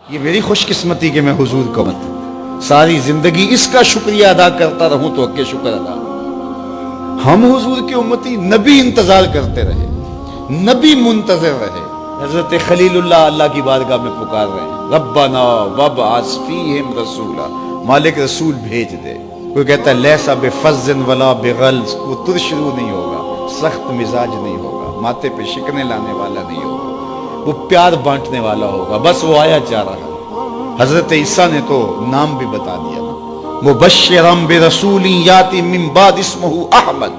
یہ میری خوش قسمتی کہ میں حضور کا امت ساری زندگی اس کا شکریہ ادا کرتا رہوں تو کہ شکر ادا. ہم حضور کے امتی، نبی انتظار کرتے رہے، نبی منتظر رہے. حضرت خلیل اللہ اللہ کی بارگاہ میں پکار رہے ہیں، ربنا وابعث فیہم رسولا، مالک رسول بھیج دے. کوئی کہتا ہے لیسا بفظ ولا بغلظ، وہ ترشرو نہیں ہوگا، سخت مزاج نہیں ہوگا، ماتھے پہ شکنے لانے والا نہیں ہوگا، وہ پیار بانٹنے والا ہوگا. بس وہ آیا جا رہا. حضرت عیسیٰ نے تو نام بھی بتا دیا نا، مبشرم برسول یاتی من بعد اسمہ احمد.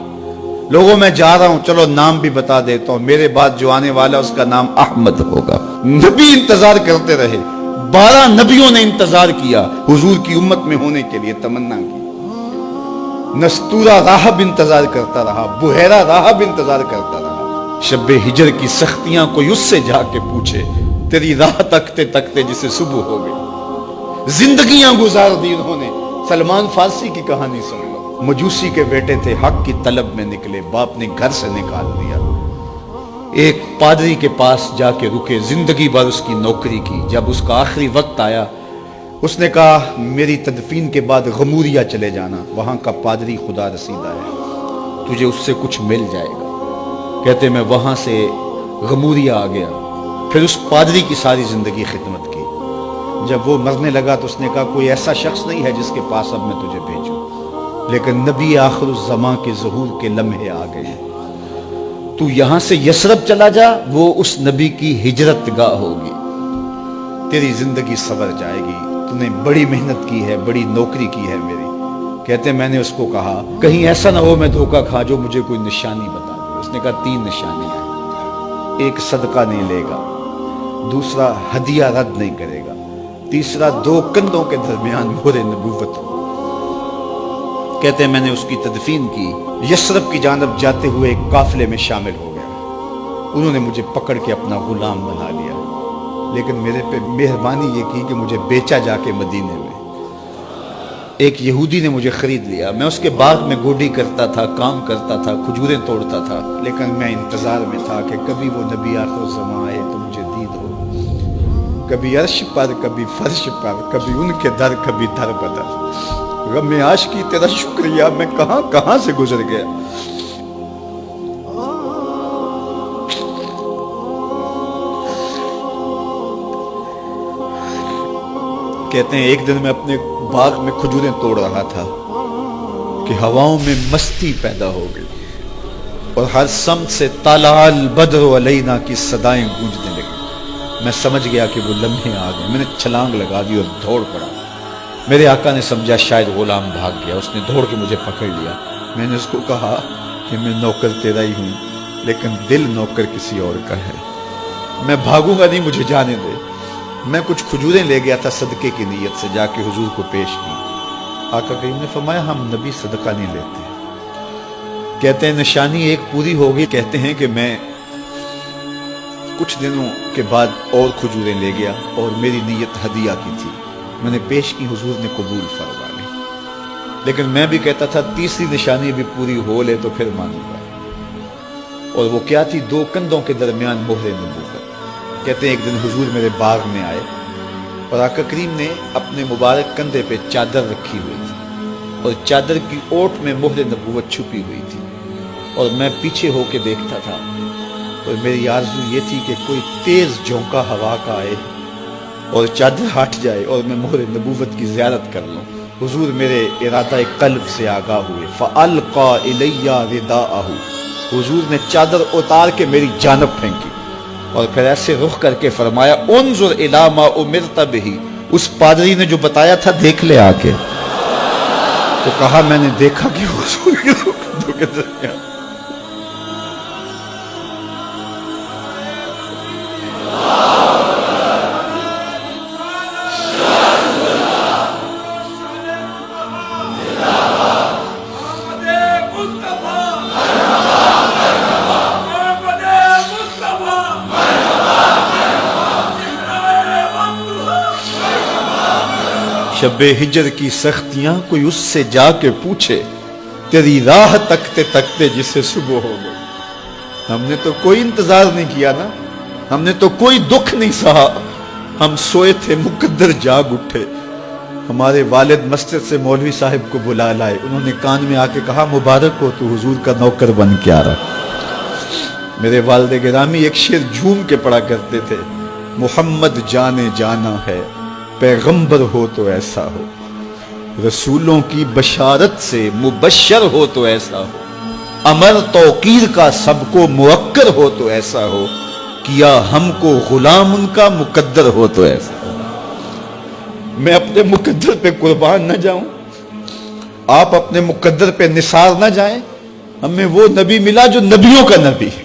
لوگوں میں جا رہا ہوں، چلو نام بھی بتا دیتا ہوں، میرے بعد جو آنے والا اس کا نام احمد ہوگا. نبی انتظار کرتے رہے، 12 نبیوں نے انتظار کیا حضور کی امت میں ہونے کے لیے، تمنا کی. نستورہ راہب انتظار کرتا رہا، بحیرہ راہب انتظار کرتا رہا. شب ہجر کی سختیاں کوئی اس سے جا کے پوچھے، تیری راہ تکتے تکتے جسے صبح ہو گئی. زندگیاں گزار دی انہوں نے. سلمان فارسی کی کہانی سن لو. مجوسی کے بیٹے تھے، حق کی طلب میں نکلے، باپ نے گھر سے نکال دیا. ایک پادری کے پاس جا کے رکے، زندگی بھر اس کی نوکری کی. جب اس کا آخری وقت آیا، اس نے کہا میری تدفین کے بعد غموریا چلے جانا، وہاں کا پادری خدا رسیدہ ہے، تجھے اس سے کچھ مل جائے گا. کہتے میں وہاں سے غموریا آ گیا. پھر اس پادری کی ساری زندگی خدمت کی. جب وہ مرنے لگا تو اس نے کہا کوئی ایسا شخص نہیں ہے جس کے پاس اب میں تجھے بھیجوں، لیکن نبی آخر الزمان کے ظہور کے لمحے آ گئے. تو یہاں سے یثرب چلا جا، وہ اس نبی کی ہجرت گاہ ہوگی. تیری زندگی سنور جائے گی، تو نے بڑی محنت کی ہے، بڑی نوکری کی ہے میری. کہتے میں نے اس کو کہا کہیں ایسا نہ ہو میں دھوکہ کھا جو مجھے کوئی نشانی بتا دے. اس نے کہا 3 نشانیاں ہیں، ایک صدقہ نہیں لے گا، دوسرا ہدیہ رد نہیں کرے گا، تیسرا 2 کندھوں کے درمیان مہر نبوت ہو. کہتے ہیں میں نے اس کی تدفین کی. یثرب کی جانب جاتے ہوئے ایک قافلے میں شامل ہو گیا. انہوں نے مجھے پکڑ کے اپنا غلام بنا لیا، لیکن میرے پہ مہربانی یہ کی کہ مجھے بیچا جا کے مدینے میں. ایک یہودی نے مجھے خرید لیا. میں اس کے باغ میں گوڈی کرتا تھا، کام کرتا تھا، کھجوریں توڑتا تھا، لیکن میں انتظار میں تھا کہ کبھی وہ نبی آخر الزمان آئے تو مجھے دید ہو. کبھی عرش پر، کبھی فرش پر، کبھی ان کے در، کبھی در بدر. غم عاشقی تیرا شکریہ، میں کہاں کہاں سے گزر گیا. کہتے ہیں ایک دن میں اپنے باغ میں کھجوریں توڑ رہا تھا کہ ہواؤں میں مستی پیدا ہو گئی اور ہر سمت سے طلع البدر علینا کی صدائیں گونجنے لگی. میں سمجھ گیا کہ وہ لمحے آ گئے. میں نے چھلانگ لگا دی اور دوڑ پڑا. میرے آقا نے سمجھا شاید غلام بھاگ گیا. اس نے دوڑ کے مجھے پکڑ لیا. میں نے اس کو کہا کہ میں نوکر تیرا ہی ہوں، لیکن دل نوکر کسی اور کا ہے. میں بھاگوں گا نہیں، مجھے جانے دے. میں کچھ کھجوریں لے گیا تھا صدقے کی نیت سے، جا کے حضور کو پیش کی. آقا کریم نے فرمایا ہم نبی صدقہ نہیں لیتے. کہتے ہیں نشانی ایک پوری ہو گئی. کہتے ہیں کہ میں کچھ دنوں کے بعد اور کھجوریں لے گیا اور میری نیت ہدیہ کی تھی. میں نے پیش کی، حضور نے قبول فرما لی. لیکن میں بھی کہتا تھا تیسری نشانی بھی پوری ہو لے تو پھر مانوں گا. اور وہ کیا تھی؟ 2 کندھوں کے درمیان مہر نبوت. کہتے ہیں ایک دن حضور میرے باغ میں آئے اور آقا کریم نے اپنے مبارک کندھے پہ چادر رکھی ہوئی تھی اور چادر کی اوٹ میں مہر نبوت چھپی ہوئی تھی. اور میں پیچھے ہو کے دیکھتا تھا اور میری آرزو یہ تھی کہ کوئی تیز جھونکا ہوا کا آئے اور چادر ہٹ جائے اور میں مہر نبوت کی زیارت کر لوں. حضور میرے ارادہ قلب سے آگاہ ہوئے. فَأَلْقَى إِلَيَّ رِدَاءَهُ، حضور نے چادر اتار کے میری جانب پھینکی اور پھر ایسے رخ کر کے فرمایا انظر الی ما امرت بہ، اس پادری نے جو بتایا تھا دیکھ لے آ کے. تو کہا میں نے دیکھا کہ حضور کے کندھوں کے درمیان شب ہجر کی سختیاں کوئی اس سے جا کے پوچھے، تیری راہ تکتے تکتے جسے صبح ہو گئی. ہم نے تو کوئی انتظار نہیں کیا نا، ہم نے تو کوئی دکھ نہیں سہا، ہم سوئے تھے مقدر جاگ اٹھے. ہمارے والد مسجد سے مولوی صاحب کو بلا لائے. انہوں نے کان میں آ کے کہا مبارک ہو تو حضور کا نوکر بن کے آ رہا. میرے والد گرامی ایک شعر جھوم کے پڑھا کرتے تھے, محمد جانے جانا ہے پیغمبر ہو تو ایسا ہو, رسولوں کی بشارت سے مبشر ہو تو ایسا ہو, امر توقیر کا سب کو موکر ہو تو ایسا ہو, کیا ہم کو غلام ان کا مقدر ہو تو ایسا ہو. میں اپنے مقدر پہ قربان نہ جاؤں, آپ اپنے مقدر پہ نثار نہ جائیں. ہمیں وہ نبی ملا جو نبیوں کا نبی ہے.